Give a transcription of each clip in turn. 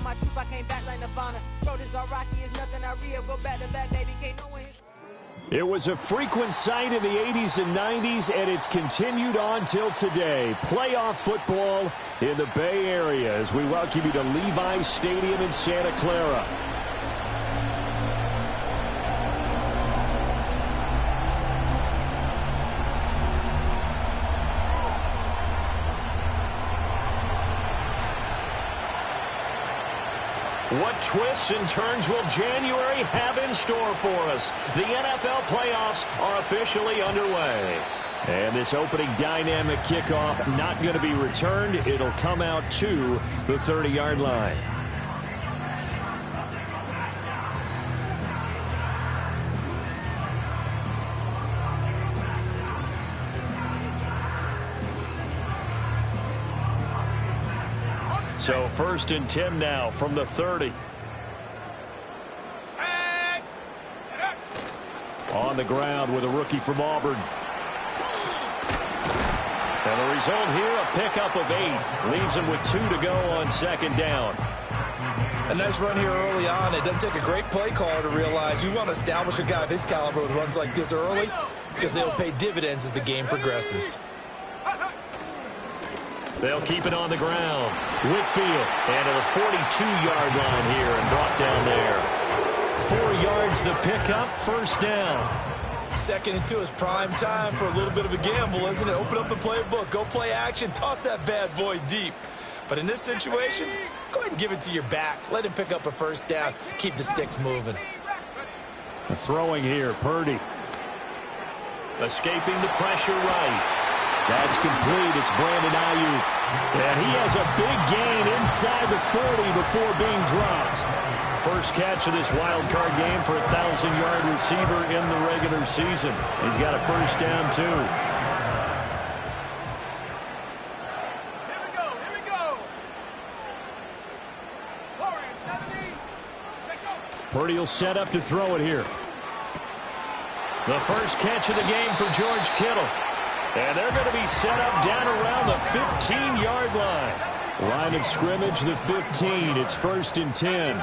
my truth, I came back like Nirvana. Road is all rocky, it's nothing I real. Go back to back, baby, can't no one. It was a frequent sight in the 80s and 90s, and it's continued on till today. Playoff football in the Bay Area as we welcome you to Levi's Stadium in Santa Clara. What twists and turns will January have in store for us? The NFL playoffs are officially underway. And this opening dynamic kickoff not going to be returned. It'll come out to the 30-yard line. So 1st and 10 now from the 30. On the ground with a rookie from Auburn. And the result here, a pickup of 8. Leaves him with 2 to go on 2nd down. A nice run here early on. It doesn't take a great play caller to realize you want to establish a guy of his caliber with runs like this early because they'll pay dividends as the game progresses. They'll keep it on the ground. Whitfield, and to the 42-yard line here and brought down there. 4 yards the pickup, 1st down. 2nd and 2 is prime time for a little bit of a gamble, isn't it? Open up the playbook, go play action, toss that bad boy deep. But in this situation, go ahead and give it to your back. Let him pick up a 1st down, keep the sticks moving. Throwing here, Purdy. Escaping the pressure right. That's complete. It's Brandon Ayuk. And he has a big gain inside the 40 before being dropped. First catch of this wild card game for a 1,000-yard receiver in the regular season. He's got a 1st down, too. Here we go. Warriors 70. Purdy will set up to throw it here. The first catch of the game for George Kittle. And they're going to be set up down around the 15-yard line. Line of scrimmage, the 15. It's 1st and 10.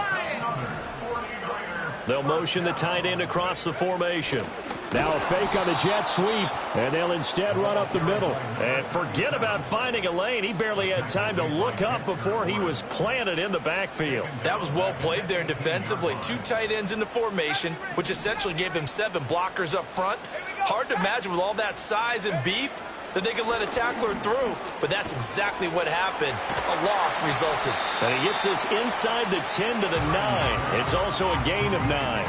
They'll motion the tight end across the formation. Now a fake on the jet sweep, and they'll instead run up the middle. And forget about finding a lane. He barely had time to look up before he was planted in the backfield. That was well played there defensively. 2 tight ends in the formation, which essentially gave them 7 blockers up front. Hard to imagine with all that size and beef that they could let a tackler through, but that's exactly what happened. A loss resulted. And he gets this inside the 10 to the 9. It's also a gain of 9.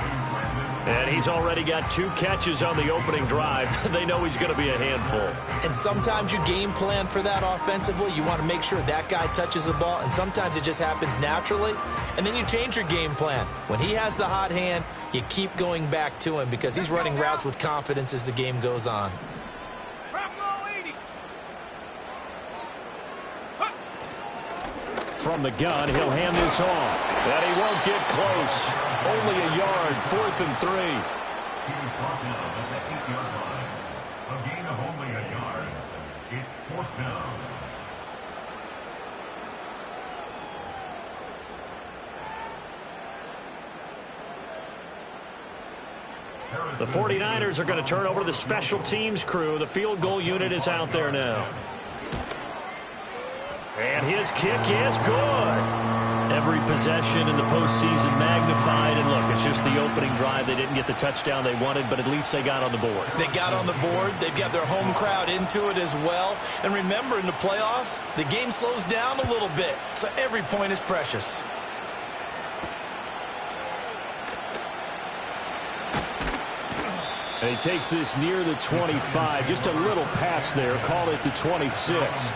And he's already got 2 catches on the opening drive. They know he's going to be a handful. And sometimes you game plan for that offensively. You want to make sure that guy touches the ball, and sometimes it just happens naturally. And then you change your game plan. When he has the hot hand, you keep going back to him because he's running routes with confidence as the game goes on. From the gun, he'll hand this off. But he won't get close. Only a yard, 4th and 3. He was brought down at the 8-yard line. A gain of only a yard. It's 4th down. The 49ers are going to turn over to the special teams crew. The field goal unit is out there now. And his kick is good. Every possession in the postseason magnified. And look, it's just the opening drive. They didn't get the touchdown they wanted, but at least they got on the board. They got on the board. They've got their home crowd into it as well. And remember, in the playoffs, the game slows down a little bit. So every point is precious. And he takes this near the 25. Just a little pass there. Call it the 26.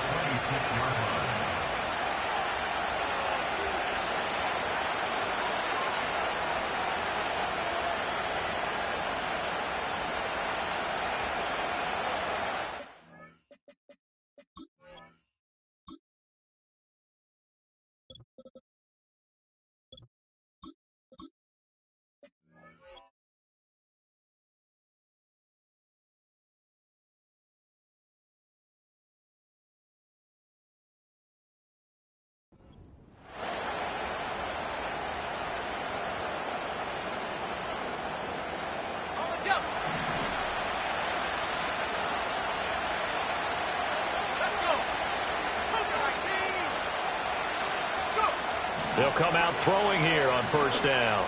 They'll come out throwing here on first down.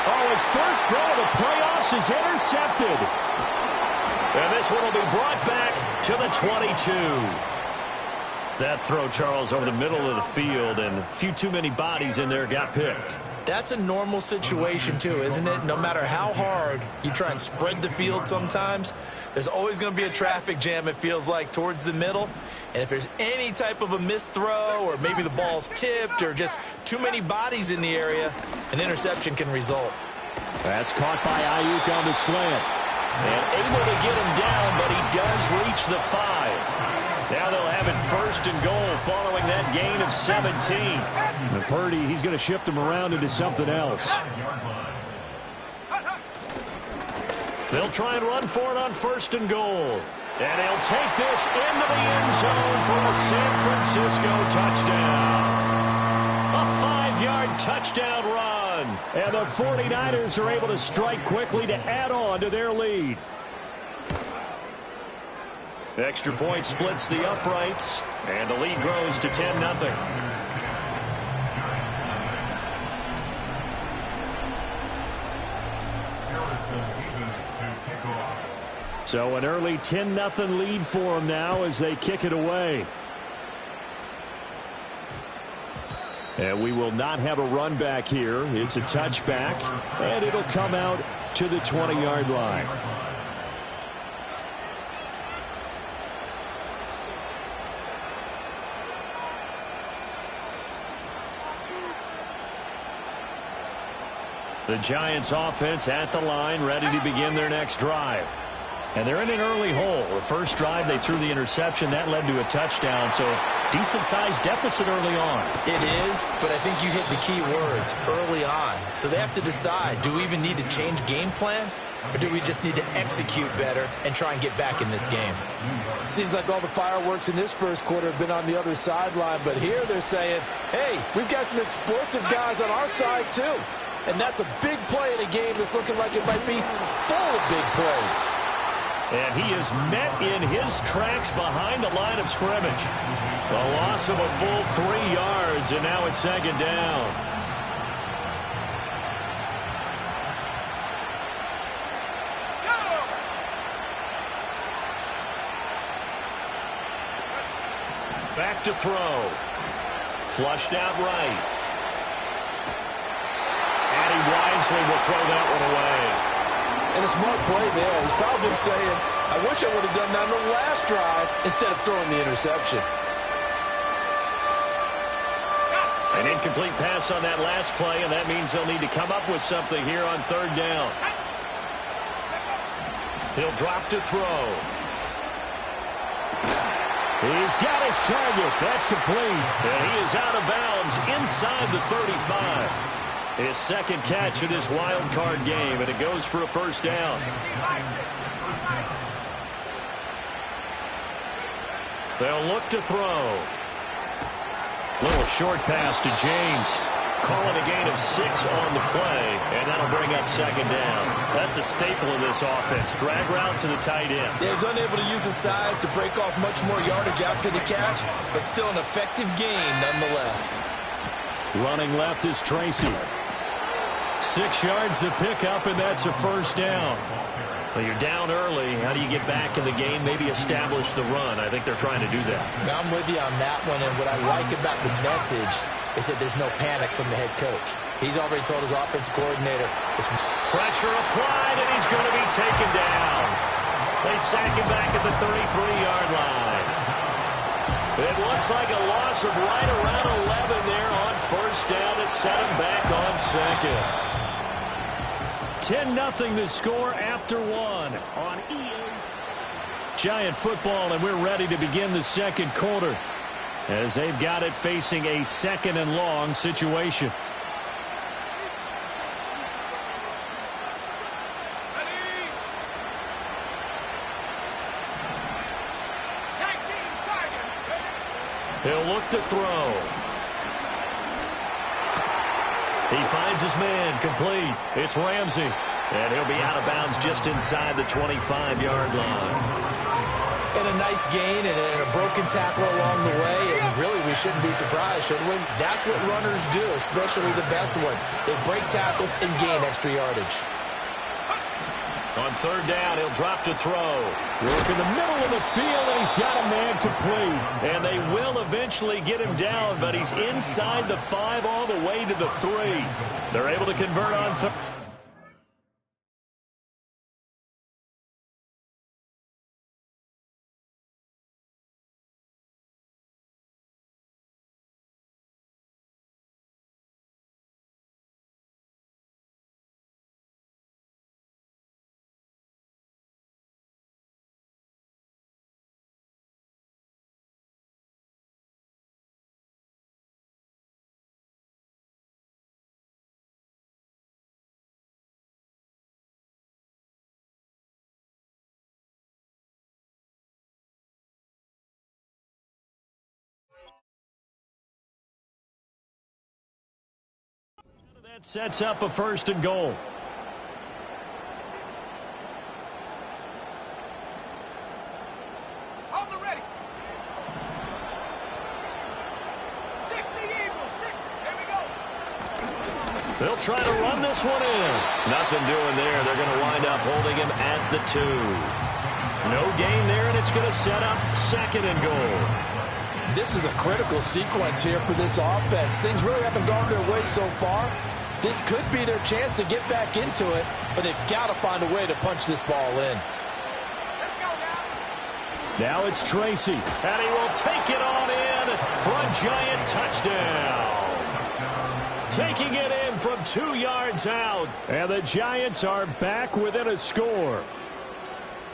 Oh, his first throw of the playoffs is intercepted. And this one will be brought back to the 22. That throw, Charles, over the middle of the field, and a few too many bodies in there got picked. That's a normal situation, too, isn't it? No matter how hard you try and spread the field sometimes, there's always going to be a traffic jam, it feels like, towards the middle. And if there's any type of a missed throw or maybe the ball's tipped or just too many bodies in the area, an interception can result. That's caught by Ayuk on the slant. And able to get him down, but he does reach the 5. Now they'll have it first and goal following that gain of 17. And Purdy, he's going to shift him around into something else. They'll try and run for it on first and goal. And he'll take this into the end zone for a San Francisco touchdown. A 5-yard touchdown run. And the 49ers are able to strike quickly to add on to their lead. Extra point splits the uprights, and the lead grows to 10-0. So an early 10-0 lead for them now as they kick it away. And we will not have a run back here. It's a touchback, and it'll come out to the 20-yard line. The Giants offense at the line, ready to begin their next drive. And they're in an early hole. The first drive, they threw the interception. That led to a touchdown, so decent-sized deficit early on. It is, but I think you hit the key words, early on. So they have to decide, do we even need to change game plan, or do we just need to execute better and try and get back in this game? Seems like all the fireworks in this first quarter have been on the other sideline, but here they're saying, hey, we've got some explosive guys on our side too. And that's a big play in a game that's looking like it might be full of big plays. And he is met in his tracks behind the line of scrimmage. A loss of a full 3 yards, and now it's second down. Back to throw. Flushed out right. And he wisely will throw that one away. And a smart play there. He's probably saying, I wish I would have done that on the last drive instead of throwing the interception. An incomplete pass on that last play, and that means they'll need to come up with something here on third down. He'll drop to throw. He's got his target. That's complete. And he is out of bounds inside the 35. His second catch in this wild card game, and it goes for a first down. They'll look to throw. Little short pass to James. Calling a gain of 6 on the play, and that'll bring up second down. That's a staple of this offense. Drag route to the tight end. Yeah, he's unable to use his size to break off much more yardage after the catch, but still an effective gain nonetheless. Running left is Tracy. 6 yards to pick up, and that's a first down. Well, you're down early. How do you get back in the game? Maybe establish the run. I think they're trying to do that. Now, I'm with you on that one, and what I like about the message is that there's no panic from the head coach. He's already told his offensive coordinator. Pressure applied, and he's going to be taken down. They sack him back at the 33-yard line. It looks like a loss of right around 11 there on first down to set him back on second. 10-0 the score after one on EA's Giant football, and we're ready to begin the second quarter as they've got it facing a second and long situation. He'll look to throw. He finds his man, complete. It's Ramsey. And he'll be out of bounds just inside the 25-yard line. And a nice gain and a broken tackle along the way. And really, we shouldn't be surprised, should we? That's what runners do, especially the best ones. They break tackles and gain extra yardage. On third down, he'll drop to throw. Work in the middle of the field, and he's got a man complete. And they will eventually get him down, but he's inside the 5 all the way to the 3. They're able to convert on third. That sets up a 1st and goal. Hold the ready. 60 Eagles, 60. Here we go. They'll try to run this one in. Nothing doing there. They're going to wind up holding him at the 2. No gain there, and it's going to set up 2nd and goal. This is a critical sequence here for this offense. Things really haven't gone their way so far. This could be their chance to get back into it, but they've got to find a way to punch this ball in. Let's go now. Now it's Tracy, and he will take it on in for a giant touchdown. Taking it in from 2 yards out, and the Giants are back within a score.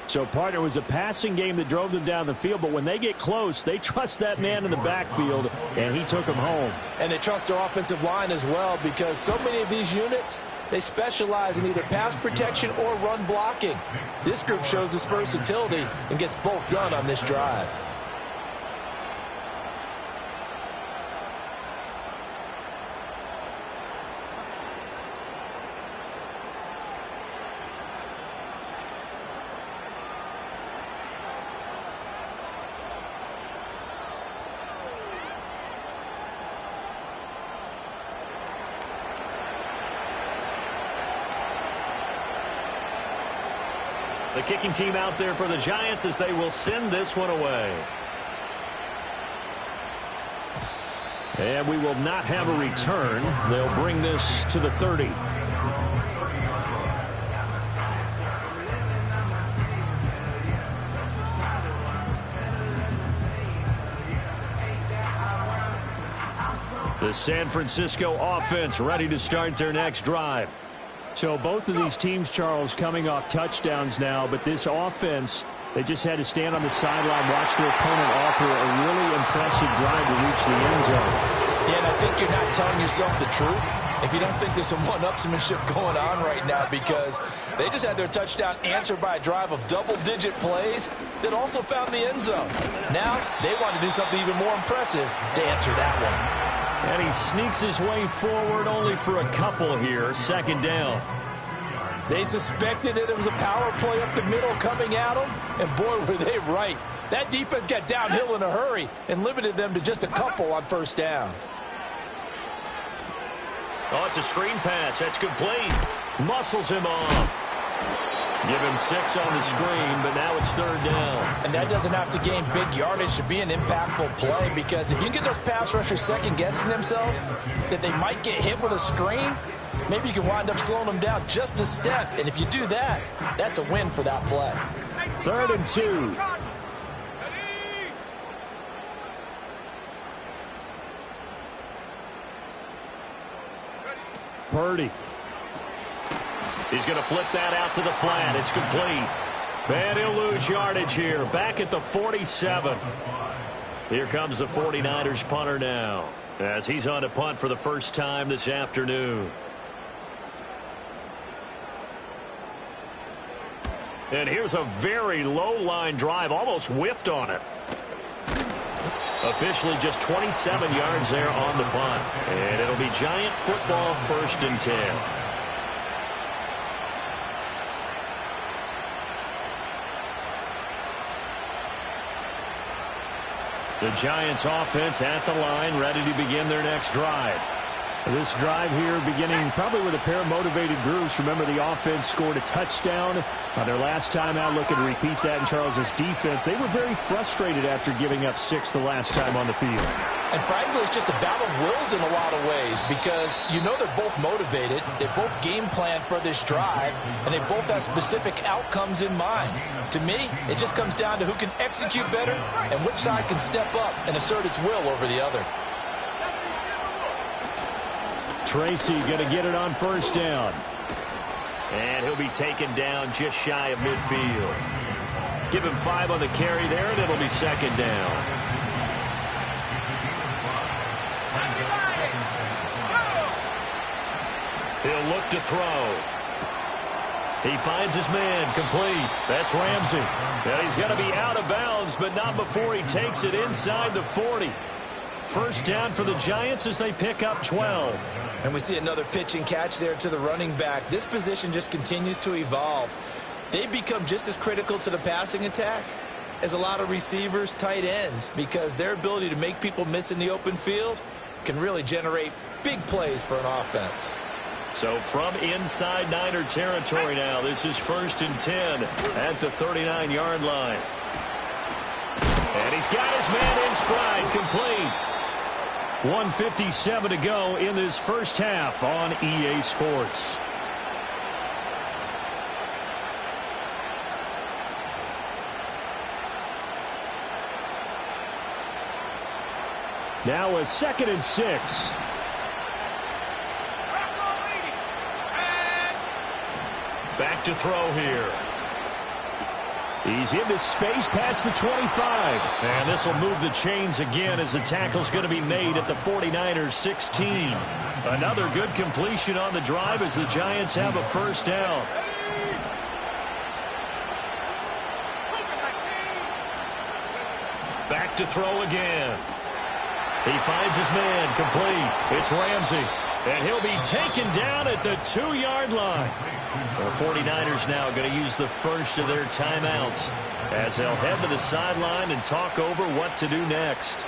So, partner, it was a passing game that drove them down the field, but when they get close, they trust that man in the backfield, and he took them home. And they trust their offensive line as well, because so many of these units, they specialize in either pass protection or run blocking. This group shows its versatility and gets both done on this drive. The kicking team out there for the Giants as they will send this one away. And we will not have a return. They'll bring this to the 30. The San Francisco offense ready to start their next drive. So both of these teams, Charles, coming off touchdowns now, but this offense, they just had to stand on the sideline, watch their opponent offer a really impressive drive to reach the end zone. Yeah, and I think you're not telling yourself the truth if you don't think there's some one-upsmanship going on right now, because they just had their touchdown answered by a drive of double-digit plays that also found the end zone. Now they want to do something even more impressive to answer that one. And he sneaks his way forward only for a couple here. 2nd down. They suspected that it was a power play up the middle coming at them, and boy, were they right. That defense got downhill in a hurry and limited them to just a couple on 1st down. Oh, it's a screen pass. That's complete. Muscles him off. Give him 6 on the screen, but now it's 3rd down. And that doesn't have to gain big yardage to be an impactful play, because if you can get those pass rushers second-guessing themselves that they might get hit with a screen, maybe you can wind up slowing them down just a step. And if you do that, that's a win for that play. 3rd and 2. Purdy. He's going to flip that out to the flat. It's complete. And he'll lose yardage here. Back at the 47. Here comes the 49ers punter now, as he's on to punt for the first time this afternoon. And here's a very low-line drive, almost whiffed on it. Officially just 27 yards there on the punt. And it'll be Giant football, 1st and 10. The Giants offense at the line, ready to begin their next drive. This drive here beginning probably with a pair of motivated groups. Remember, the offense scored a touchdown on their last time out, looking to repeat that in Charles's defense. They were very frustrated after giving up 6 the last time on the field. And frankly, it's just a battle of wills in a lot of ways because you know they're both motivated, they both game plan for this drive, and they both have specific outcomes in mind. To me, it just comes down to who can execute better and which side can step up and assert its will over the other. Tracy going to get it on first down. And he'll be taken down just shy of midfield. Give him 5 on the carry there, and it'll be second down. He'll look to throw. He finds his man, complete. That's Ramsey. And he's going to be out of bounds, but not before he takes it inside the 40. First down for the Giants as they pick up 12. And we see another pitch and catch there to the running back. This position just continues to evolve. They become just as critical to the passing attack as a lot of receivers, tight ends, because their ability to make people miss in the open field can really generate big plays for an offense. So from inside Niner territory now, this is 1st and 10 at the 39-yard line. And he's got his man in stride, complete. 1:57 to go in this first half on EA Sports. Now a 2nd and 6. Back to throw here. He's into space past the 25. And this will move the chains again as the tackle's going to be made at the 49ers 16. Another good completion on the drive as the Giants have a first down. Back to throw again. He finds his man, complete. It's Ramsey. And he'll be taken down at the 2-yard line. The 49ers now going to use the first of their timeouts as they'll head to the sideline and talk over what to do next.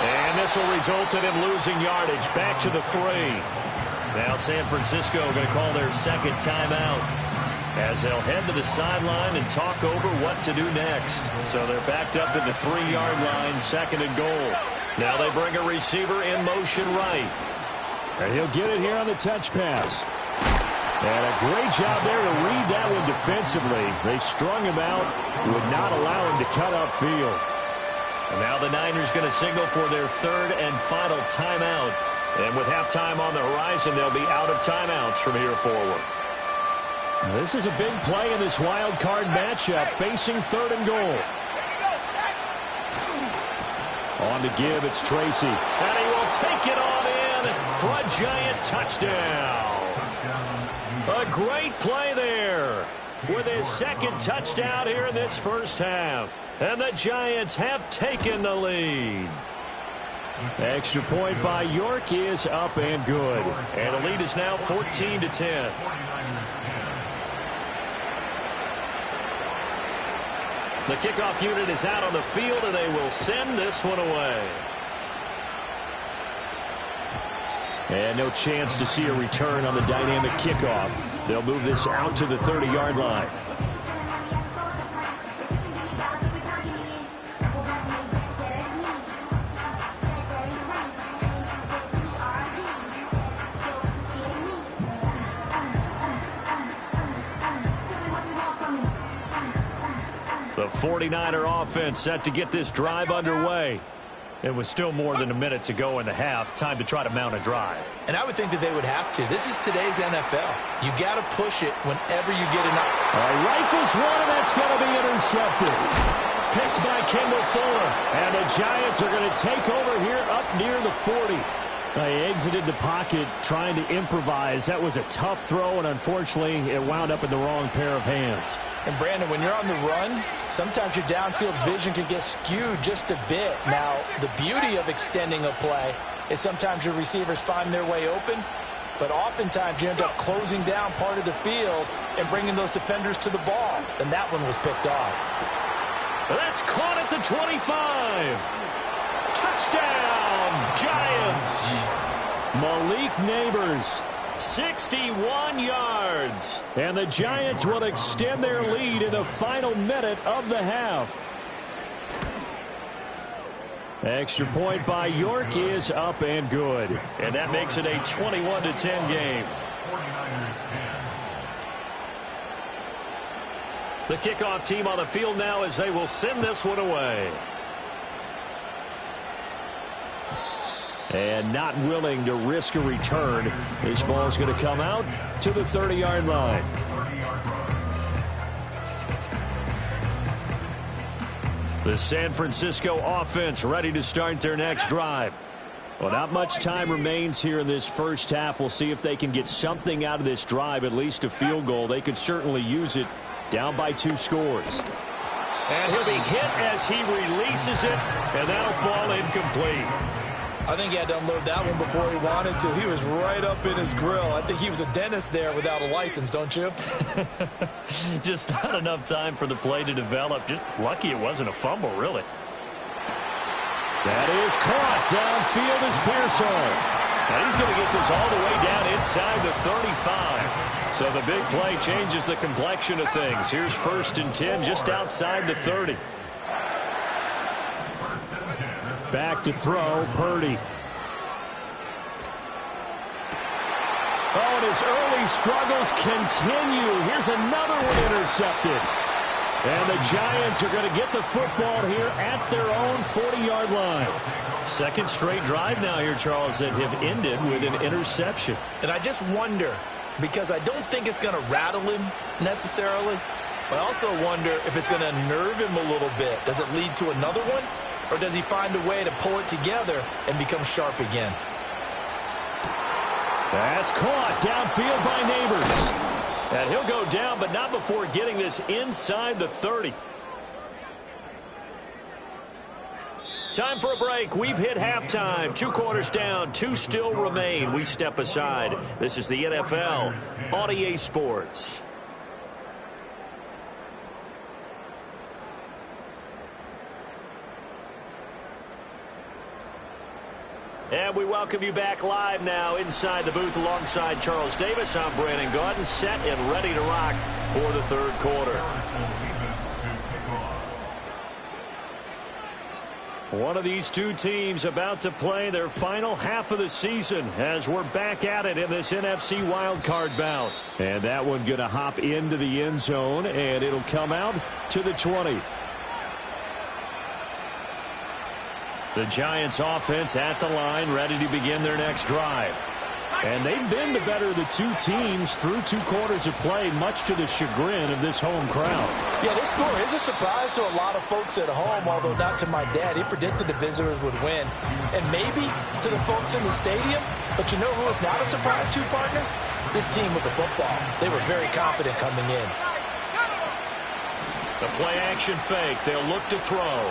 And this will result in him losing yardage. Back to the 3. Now San Francisco going to call their second timeout as they'll head to the sideline and talk over what to do next. So they're backed up to the 3-yard line, 2nd and goal. Now they bring a receiver in motion right. And he'll get it here on the touch pass. And a great job there to read that one defensively. They strung him out, would not allow him to cut upfield. And now the Niners going to signal for their 3rd and final timeout. And with halftime on the horizon, they'll be out of timeouts from here forward. This is a big play in this wild card matchup, facing 3rd and goal. On to give, it's Tracy. And he will take it on in for a Giant touchdown. A great play there with his 2nd touchdown here in this first half. And the Giants have taken the lead. Extra point by York is up and good. And the lead is now 14-10. The kickoff unit is out on the field, and they will send this one away. And no chance to see a return on the dynamic kickoff. They'll move this out to the 30-yard line. The 49er offense set to get this drive underway. It was still more than a minute to go in the half. Time to try to mount a drive. And I would think that they would have to. This is today's NFL. You got to push it whenever you get enough. Rifles one, and that's going to be intercepted. Picked by Kendall Fuller. And the Giants are going to take over here up near the 40. They exited the pocket trying to improvise. That was a tough throw, and unfortunately, it wound up in the wrong pair of hands. And, Brandon, when you're on the run, sometimes your downfield vision can get skewed just a bit. Now, the beauty of extending a play is sometimes your receivers find their way open, but oftentimes you end up closing down part of the field and bringing those defenders to the ball. And that one was picked off. That's caught at the 25. Touchdown, Giants. Malik Neighbors, 61 yards. And the Giants will extend their lead in the final minute of the half. Extra point by York is up and good. And that makes it a 21-10 game. The kickoff team on the field now as they will send this one away. And not willing to risk a return. This ball is going to come out to the 30-yard line. The San Francisco offense ready to start their next drive. Well, not much time remains here in this first half. We'll see if they can get something out of this drive, at least a field goal. They could certainly use it, down by 2 scores. And he'll be hit as he releases it, and that'll fall incomplete. I think he had to unload that one before he wanted to. He was right up in his grill. I think he was a dentist there without a license, don't you? Just not enough time for the play to develop. Just lucky it wasn't a fumble, really. That is caught. Downfield is Pearson. And he's going to get this all the way down inside the 35. So the big play changes the complexion of things. Here's 1st and 10 just outside the 30. Back to throw, Purdy. Oh, and his early struggles continue. Here's another one intercepted. And the Giants are going to get the football here at their own 40-yard line. Second straight drive now here, Charles, that have ended with an interception. And I just wonder, because I don't think it's going to rattle him necessarily, but I also wonder if it's going to unnerve him a little bit. Does it lead to another one? Or does he find a way to pull it together and become sharp again? That's caught downfield by Neighbors. And he'll go down, but not before getting this inside the 30. Time for a break. We've hit halftime. 2 quarters down. 2 still remain. We step aside. This is the NFL on EA Sports. And we welcome you back live now inside the booth alongside Charles Davis. I'm Brandon Gaudin, set and ready to rock for the 3rd quarter. One of these 2 teams about to play their final half of the season as we're back at it in this NFC wildcard bout. And that one going to hop into the end zone, and it'll come out to the 20. The Giants offense at the line, ready to begin their next drive. And they've been the better of the 2 teams through 2 quarters of play, much to the chagrin of this home crowd. Yeah, this score is a surprise to a lot of folks at home, although not to my dad. He predicted the visitors would win. And maybe to the folks in the stadium. But you know who is not a surprise to, partner? This team with the football. They were very confident coming in. The play action fake. They'll look to throw.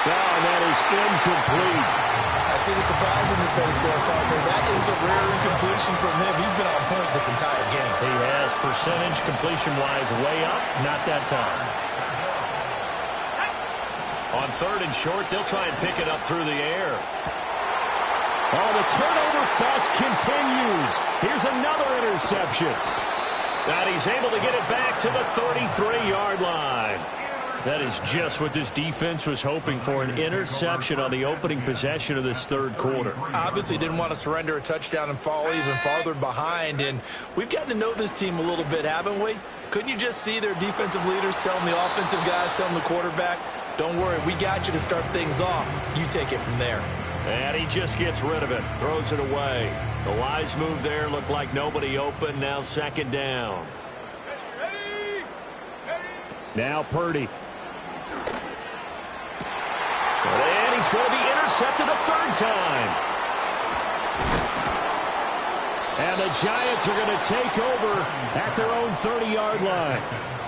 Oh, that is incomplete. I see the surprise in your face there, partner. That is a rare incompletion from him. He's been on point this entire game. He has percentage completion-wise way up. Not that time. On 3rd and short, they'll try and pick it up through the air. Oh, the turnover fest continues. Here's another interception. And he's able to get it back to the 33-yard line. That is just what this defense was hoping for, an interception on the opening possession of this 3rd quarter. Obviously didn't want to surrender a touchdown and fall even farther behind. And we've gotten to know this team a little bit, haven't we? Couldn't you just see their defensive leaders telling the offensive guys, telling the quarterback, don't worry, we got you to start things off. You take it from there. And he just gets rid of it, throws it away. The wise move there, looked like nobody open. Now 2nd down. Now Purdy. And he's going to be intercepted a 3rd time. And the Giants are going to take over at their own 30-yard line.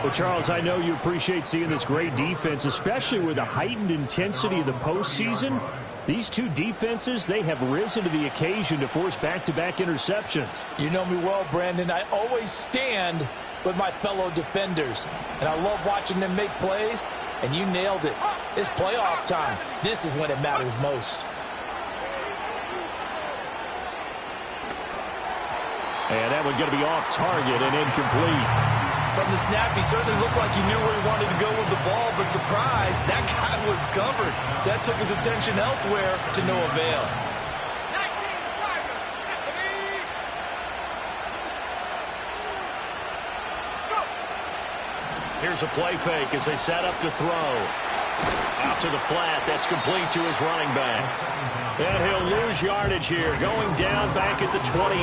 Well, Charles, I know you appreciate seeing this great defense, especially with the heightened intensity of the postseason. These two defenses, they have risen to the occasion to force back-to-back interceptions. You know me well, Brandon. I always stand with my fellow defenders, and I love watching them make plays, and you nailed it. It's playoff time. This is when it matters most. And that one going to be off target and incomplete. From the snap, he certainly looked like he knew where he wanted to go with the ball, but surprise, that guy was covered. So that took his attention elsewhere to no avail. Here's a play fake as they set up to throw. Out to the flat. That's complete to his running back. And he'll lose yardage here, going down back at the 28.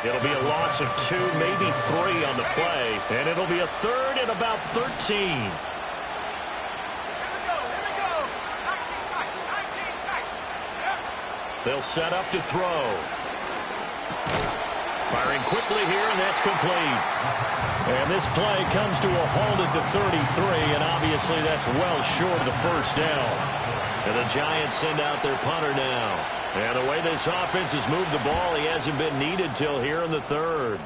It'll be a loss of 2, maybe 3 on the play. And it'll be a third and about 13. Here we go. 19 tight. Yep. They'll set up to throw. Firing quickly here, and that's complete. And this play comes to a halt at the 33, and obviously that's well short of the first down. And the Giants send out their punter now. And the way this offense has moved the ball, he hasn't been needed till here in the third.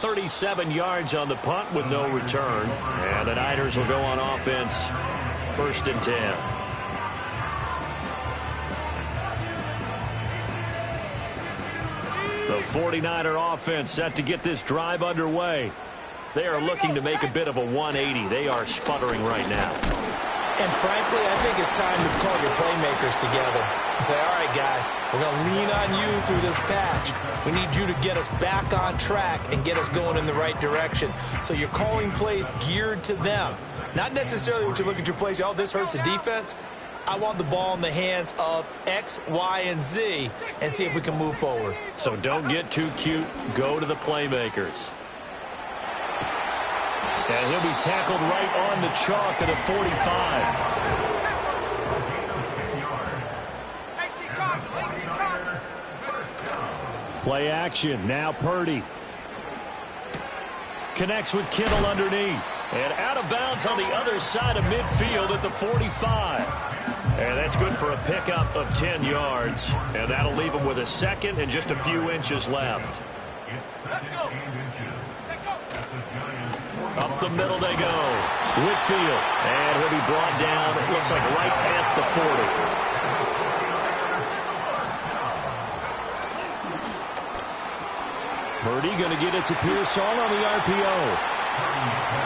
37 yards on the punt with no return. And the Niners will go on offense, 1st and 10. The 49er offense set to get this drive underway. They are looking to make a bit of a 180. They are sputtering right now. And frankly, I think it's time to call your playmakers together and say, all right, guys, we're going to lean on you through this patch. We need you to get us back on track and get us going in the right direction. So you're calling plays geared to them. Not necessarily what you look at your plays, oh, this hurts the defense. I want the ball in the hands of X, Y, and Z and see if we can move forward. So don't get too cute. Go to the playmakers. And he'll be tackled right on the chalk at a 45. Play action. Now Purdy. Connects with Kittle underneath. And out of bounds on the other side of midfield at the 45. And that's good for a pickup of 10 yards. And that'll leave him with a second and just a few inches left. Up the middle they go. Whitfield. And he'll be brought down, it looks like right at the 40. Purdy going to get it to Pearson on the RPO.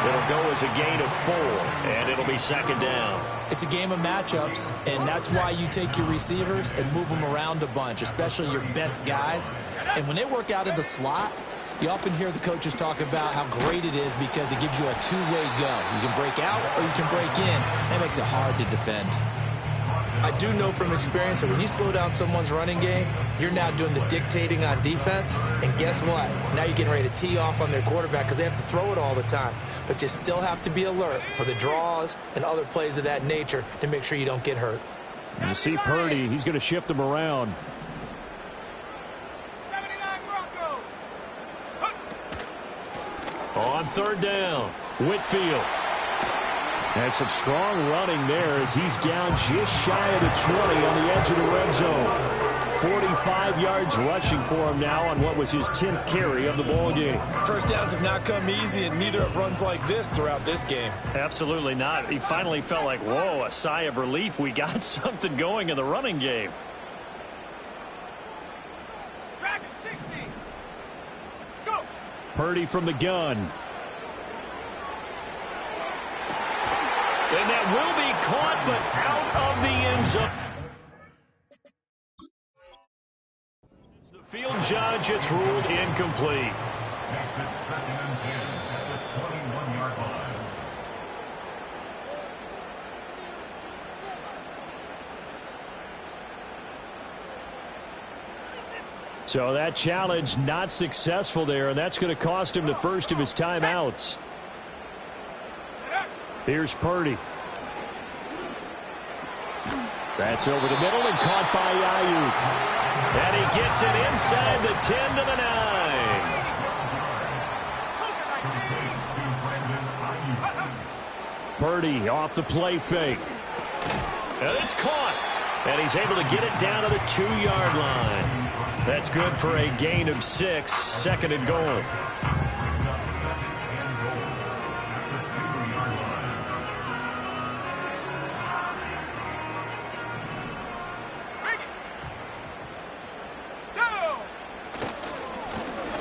It'll go as a gain of 4, and it'll be 2nd down. It's a game of matchups, and that's why you take your receivers and move them around a bunch, especially your best guys. And when they work out of the slot, you often hear the coaches talk about how great it is because it gives you a two-way go. You can break out or you can break in. That makes it hard to defend. I do know from experience that when you slow down someone's running game, you're now doing the dictating on defense. And guess what? Now you're getting ready to tee off on their quarterback because they have to throw it all the time. But you still have to be alert for the draws and other plays of that nature to make sure you don't get hurt. And you see Purdy, he's going to shift them around. 79 Bronco. On 3rd down, Whitfield. Has some strong running there as he's down just shy of the 20 on the edge of the red zone. 45 yards rushing for him now on what was his 10th carry of the ball game. First downs have not come easy, and neither have runs like this throughout this game. Absolutely not. He finally felt like, whoa, a sigh of relief. We got something going in the running game. Dragon 60. Go. Purdy from the gun. And that will be caught, but out of the end zone. The field judge, it's ruled incomplete. Makes it 2nd and 10 at the 21-yard line. So that challenge not successful there, and that's going to cost him the first of his timeouts. Here's Purdy. That's over the middle and caught by Ayuk. And he gets it inside the 10 to the 9. Purdy off the play fake. And it's caught. And he's able to get it down to the 2-yard line. That's good for a gain of 6, second and goal.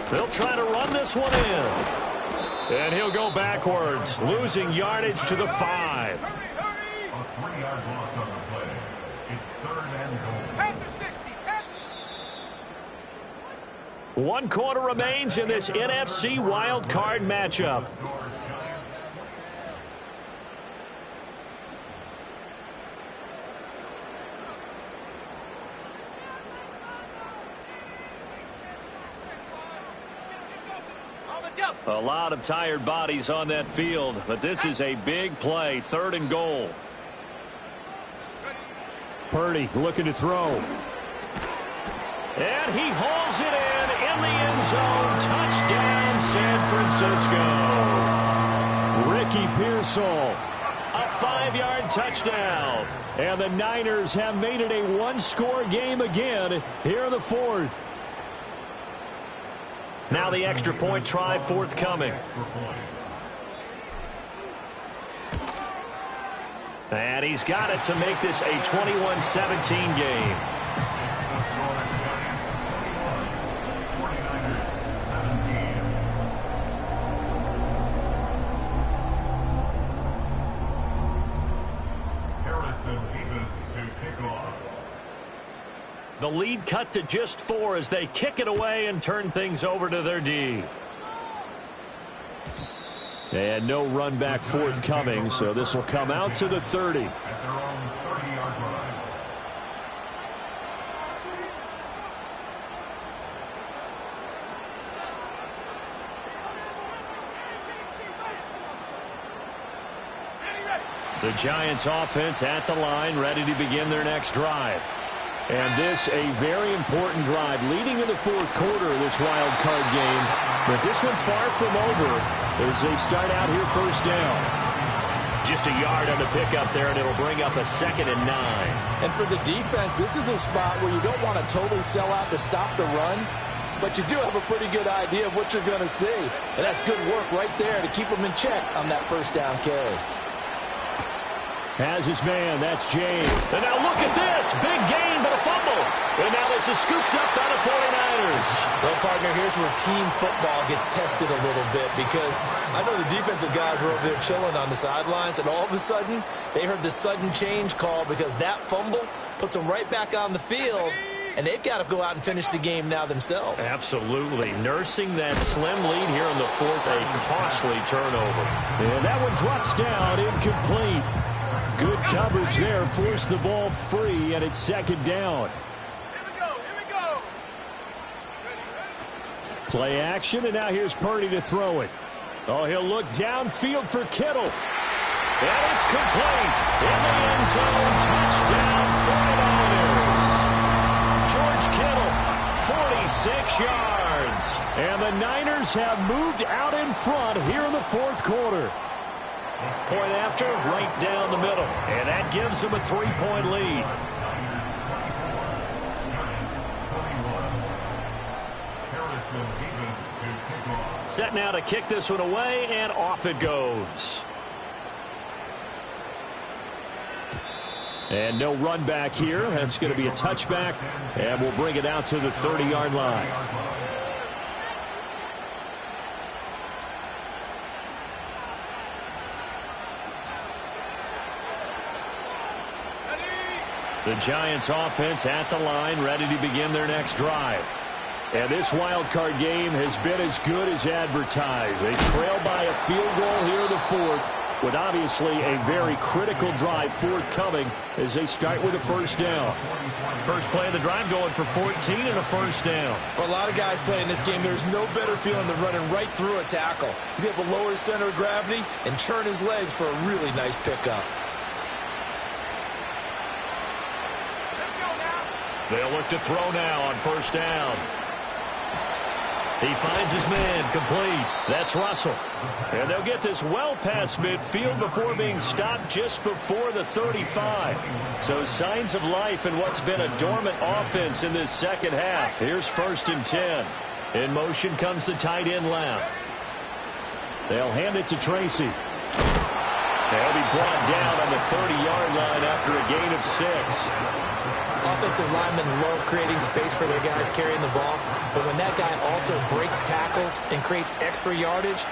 They'll try to run this one in. And he'll go backwards, losing yardage to the 5. A 3-yard loss on the play. It's 3rd and goal. At the 60. 1 quarter remains in this NFC wild card matchup. A lot of tired bodies on that field, but this is a big play, 3rd and goal. Purdy looking to throw. And he hauls it in the end zone. Touchdown, San Francisco. Ricky Pearsall, a 5-yard touchdown. And the Niners have made it a 1-score game again here in the 4th. Now the extra point try forthcoming. And he's got it to make this a 21-17 game. The lead cut to just 4 as they kick it away and turn things over to their D. And no run back forthcoming, so this will come out to the 30. At their own 30-yard line. The Giants offense at the line, ready to begin their next drive. And this a very important drive leading in the 4th quarter of this wild card game. But this one far from over as they start out here 1st down. Just a yard on the pickup there, and it'll bring up a 2nd and 9. And for the defense, this is a spot where you don't want to totally sell out to stop the run, but you do have a pretty good idea of what you're going to see. And that's good work right there to keep them in check on that 1st down carry. Has his man, that's James. And now look at this, big gain, but a fumble. And now this is scooped up by the 49ers. Well, partner, here's where team football gets tested a little bit, because I know the defensive guys were over there chilling on the sidelines, and all of a sudden, they heard the sudden change call because that fumble puts them right back on the field, and they've got to go out and finish the game now themselves. Absolutely. Nursing that slim lead here in the 4th, a costly turnover. And that one drops down, incomplete. Good coverage there, forced the ball free, and it's 2nd down. Here we go. Play action, and now here's Purdy to throw it. Oh, he'll look downfield for Kittle. And it's complete. In the end zone, touchdown 49ers. George Kittle, 46 yards. And the Niners have moved out in front here in the 4th quarter. Point after, right down the middle. And that gives them a 3-point lead. Set now to kick this one away, and off it goes. And no run back here. That's going to be a touchback, and we'll bring it out to the 30-yard line. The Giants offense at the line, ready to begin their next drive. And this wild card game has been as good as advertised. They trail by a field goal here in the 4th, with obviously a very critical drive forthcoming as they start with a 1st down. First play of the drive going for 14 and a 1st down. For a lot of guys playing this game, there's no better feeling than running right through a tackle. He's able to lower his center of gravity and churn his legs for a really nice pickup. They'll look to throw now on 1st down. He finds his man, complete. That's Russell. And they'll get this well past midfield before being stopped just before the 35. So signs of life in what's been a dormant offense in this second half. Here's 1st and 10. In motion comes the tight end left. They'll hand it to Tracy. They'll be brought down on the 30-yard line after a gain of 6. Offensive linemen love creating space for their guys carrying the ball, but when that guy also breaks tackles and creates extra yardage,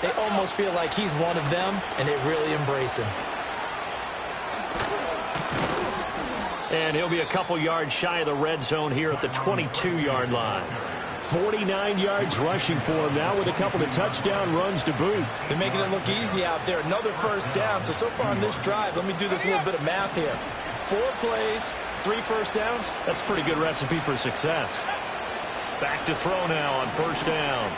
they almost feel like he's one of them, and they really embrace him. And he'll be a couple yards shy of the red zone here at the 22-yard line. 49 yards rushing for him now with a couple of touchdown runs to boot. They're making it look easy out there. Another 1st down. So far on this drive, let me do this little bit of math here. 4 plays, 3 first downs. That's a pretty good recipe for success. Back to throw now on 1st down.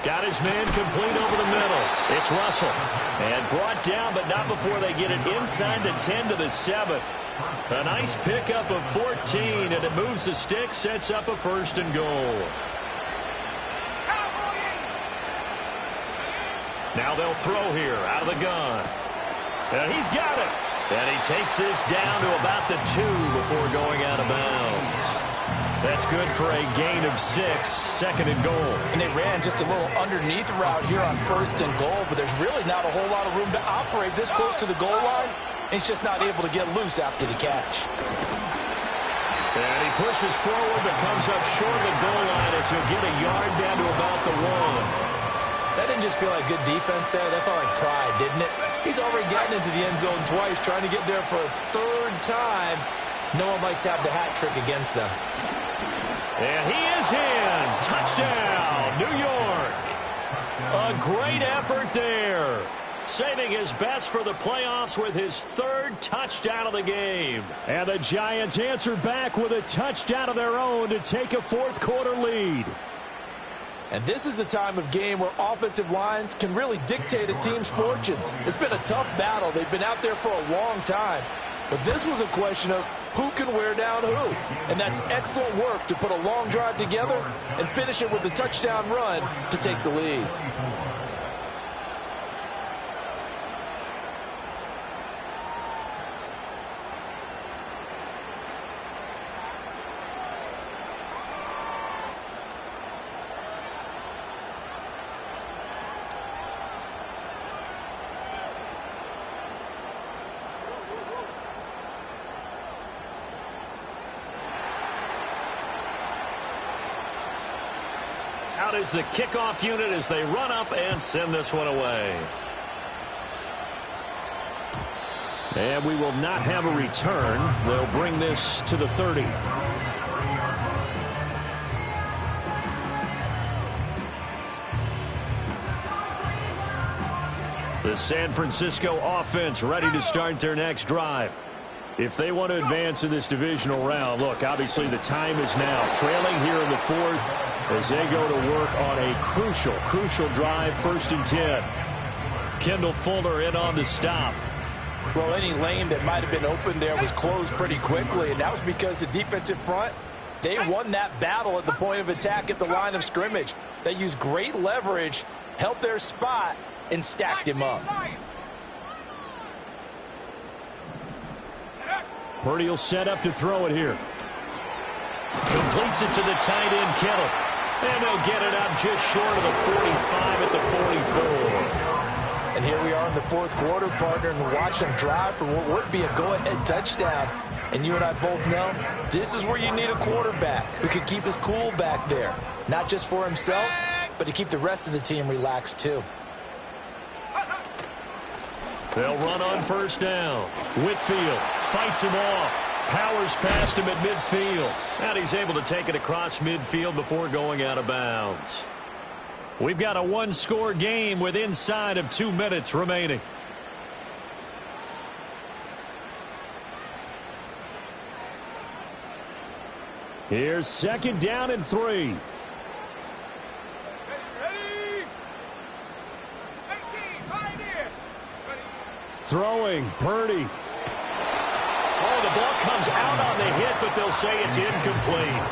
Got his man complete over the middle. It's Russell. And brought down, but not before they get it inside the 10 to the 7. A nice pickup of 14, and it moves the stick, sets up a 1st and goal. Now they'll throw here out of the gun. And he's got it. And he takes this down to about the 2 before going out of bounds. That's good for a gain of 6, 2nd and goal. And they ran just a little underneath route here on 1st and goal, but there's really not a whole lot of room to operate this close to the goal line. He's just not able to get loose after the catch. And he pushes forward but comes up short of the goal line as he'll get a yard down to about the 1. That didn't just feel like good defense there. That felt like pride, didn't it? He's already gotten into the end zone twice, trying to get there for a 3rd time. No one likes to have the hat trick against them. And he is in. Touchdown, New York. A great effort there. Saving his best for the playoffs with his 3rd touchdown of the game. And the Giants answer back with a touchdown of their own to take a 4th quarter lead. And this is a time of game where offensive lines can really dictate a team's fortunes. It's been a tough battle. They've been out there for a long time. But this was a question of who can wear down who. And that's excellent work to put a long drive together and finish it with a touchdown run to take the lead. Out is the kickoff unit as they run up and send this one away. And we will not have a return. They'll bring this to the 30. The San Francisco offense ready to start their next drive. If they want to advance in this divisional round, look, obviously the time is now. Trailing here in the 4th as they go to work on a crucial drive, 1st and 10. Kendall Fuller in on the stop. Well, any lane that might have been open there was closed pretty quickly, and that was because the defensive front, they won that battle at the point of attack at the line of scrimmage. They used great leverage, held their spot, and stacked him up. Purdy will set up to throw it here. Completes it to the tight end, Kittle. And they'll get it up just short of the 45 at the 44. And here we are in the 4th quarter, partner, and watch them drive for what would be a go-ahead touchdown. And you and I both know this is where you need a quarterback who can keep his cool back there. Not just for himself, but to keep the rest of the team relaxed too. They'll run on 1st down. Whitfield fights him off. Powers past him at midfield. And he's able to take it across midfield before going out of bounds. We've got a 1-score game with inside of 2 minutes remaining. Here's 2nd down and 3. Ready? 18, pioneer. Ready? Throwing, Purdy. Oh, the ball comes out on the hit, but they'll say it's incomplete.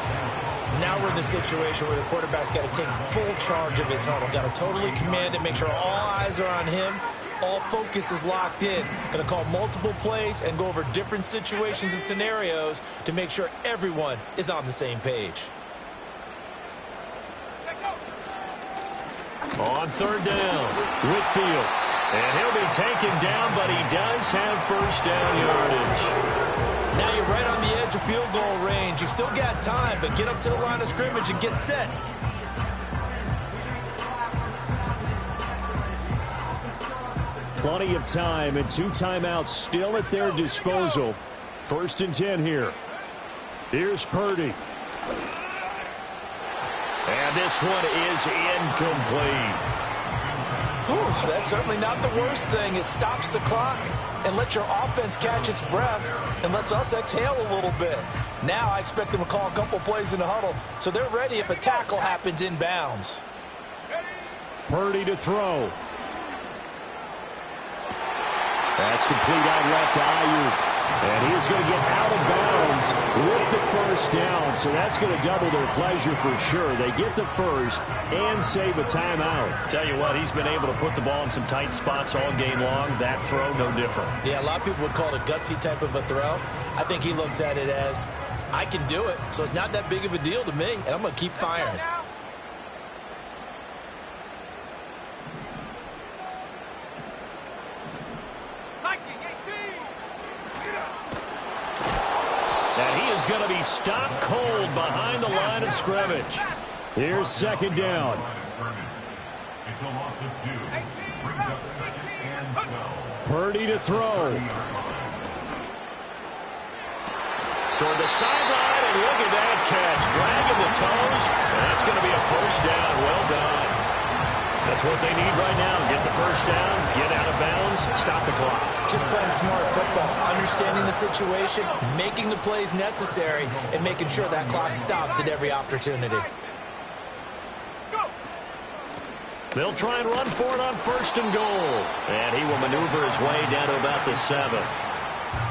Now Now we're in the situation where the quarterback's got to take full charge of his huddle. Got to totally command it, make sure all eyes are on him. All focus is locked in. Going to call multiple plays and go over different situations and scenarios to make sure everyone is on the same page. On third down, Whitfield. And he'll be taken down, but he does have first down yardage. Now you're right on the edge of field goal range. You've still got time, but get up to the line of scrimmage and get set. Plenty of time and 2 timeouts still at their disposal. 1st and 10 here. Here's Purdy. And this one is incomplete. Whew, that's certainly not the worst thing. It stops the clock and lets your offense catch its breath and lets us exhale a little bit. Now I expect them to call a couple plays in the huddle so they're ready if a tackle happens inbounds. Purdy to throw. That's complete out left to Ayuk. And he's going to get out of bounds with the first down. So that's going to double their pleasure for sure. They get the first and save a timeout. Tell you what, he's been able to put the ball in some tight spots all game long. That throw, no different. Yeah, a lot of people would call it a gutsy type of a throw. I think he looks at it as, I can do it. So it's not that big of a deal to me. And I'm going to keep firing. Is going to be stopped cold behind the line of scrimmage. Here's 2nd down. It's a loss of 2. Brings up 2nd and 12. Purdy to throw. Toward the sideline, and look at that catch. Dragging the toes, and that's going to be a first down. Well done. That's what they need right now. Get the first down, get out of bounds, stop the clock. Just playing smart football, understanding the situation, making the plays necessary, and making sure that clock stops at every opportunity. They'll try and run for it on 1st and goal. And he will maneuver his way down to about the 7.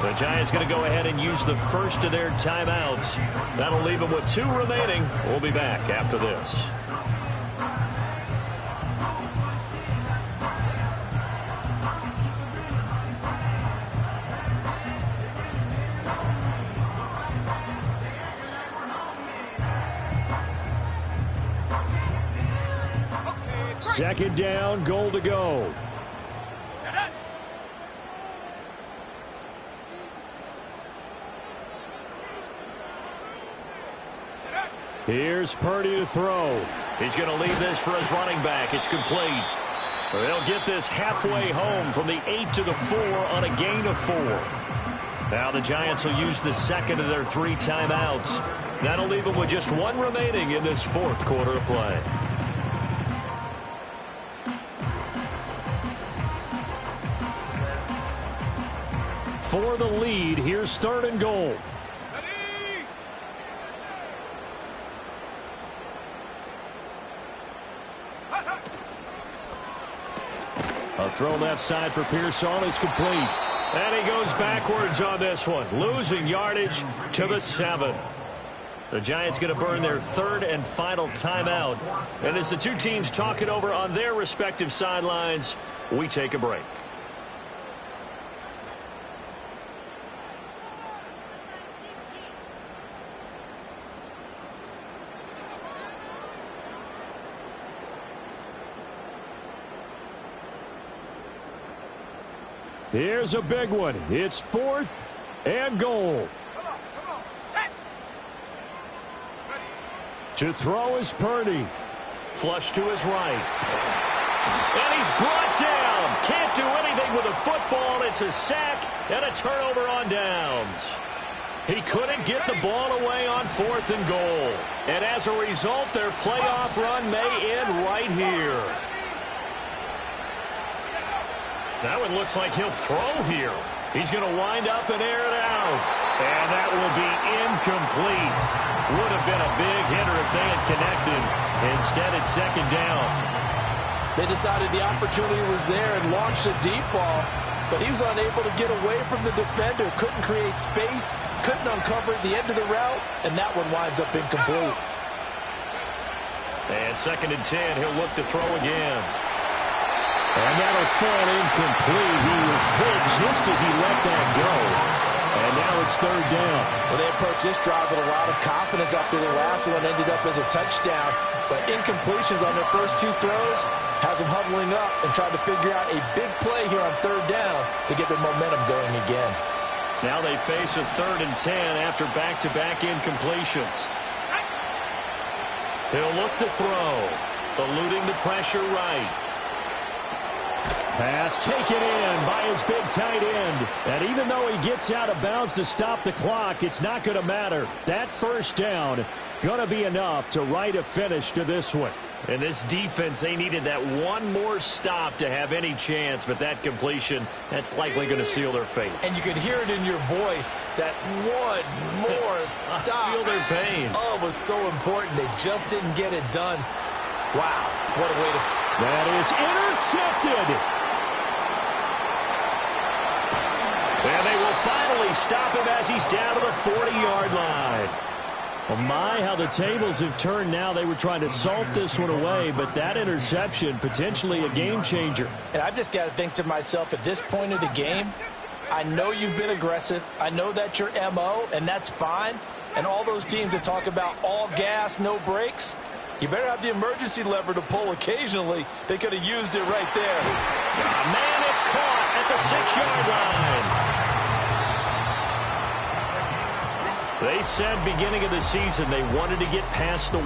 The Giants going to go ahead and use the first of their timeouts. That'll leave them with 2 remaining. We'll be back after this. Second down, goal to go. Here's Purdy to throw. He's going to leave this for his running back. It's complete. They'll get this halfway home from the 8 to the 4 on a gain of 4. Now the Giants will use the second of their 3 timeouts. That'll leave them with just 1 remaining in this 4th quarter of play. For the lead, here's 3rd and goal. A throw left side for Pearson is complete. And he goes backwards on this one, losing yardage to the 7. The Giants going to burn their 3rd and final timeout. And as the 2 teams talk it over on their respective sidelines, we take a break. Here's a big one. It's 4th and goal. To throw is Purdy. Flush to his right. And he's brought down. Can't do anything with a football. It's a sack and a turnover on downs. He couldn't get the ball away on 4th and goal. And as a result, their playoff run may end right here. That one looks like he'll throw here. He's going to wind up and air it out. And that will be incomplete. Would have been a big hitter if they had connected. Instead, it's 2nd down. They decided the opportunity was there and launched a deep ball, but he was unable to get away from the defender. Couldn't create space, couldn't uncover the end of the route, and that one winds up incomplete. And 2nd and 10, he'll look to throw again. And that'll fall incomplete. He was hit just as he let that go. And now it's 3rd down. Well, they approached this drive with a lot of confidence after the last one ended up as a touchdown. But incompletions on their first 2 throws has them huddling up and trying to figure out a big play here on 3rd down to get their momentum going again. Now they face a 3rd and 10 after back-to-back incompletions. He'll look to throw, eluding the pressure right. Pass taken in by his big tight end. And even though he gets out of bounds to stop the clock, it's not going to matter. That 1st down going to be enough to write a finish to this one. And this defense, they needed that one more stop to have any chance, but that completion, that's likely going to seal their fate. And you could hear it in your voice, that one more stop. I feel their pain. Oh, it was so important. They just didn't get it done. Wow, what a way to... That is intercepted. And they will finally stop him as he's down to the 40-yard line. Well, my, how the tables have turned now. They were trying to salt this one away, but that interception, potentially a game changer. And I've just got to think to myself, at this point of the game, I know you've been aggressive. I know that's your MO, and that's fine. And all those teams that talk about all gas, no brakes, you better have the emergency lever to pull occasionally. They could have used it right there. Oh, man, it's caught at the 6-yard line. They said beginning of the season they wanted to get past the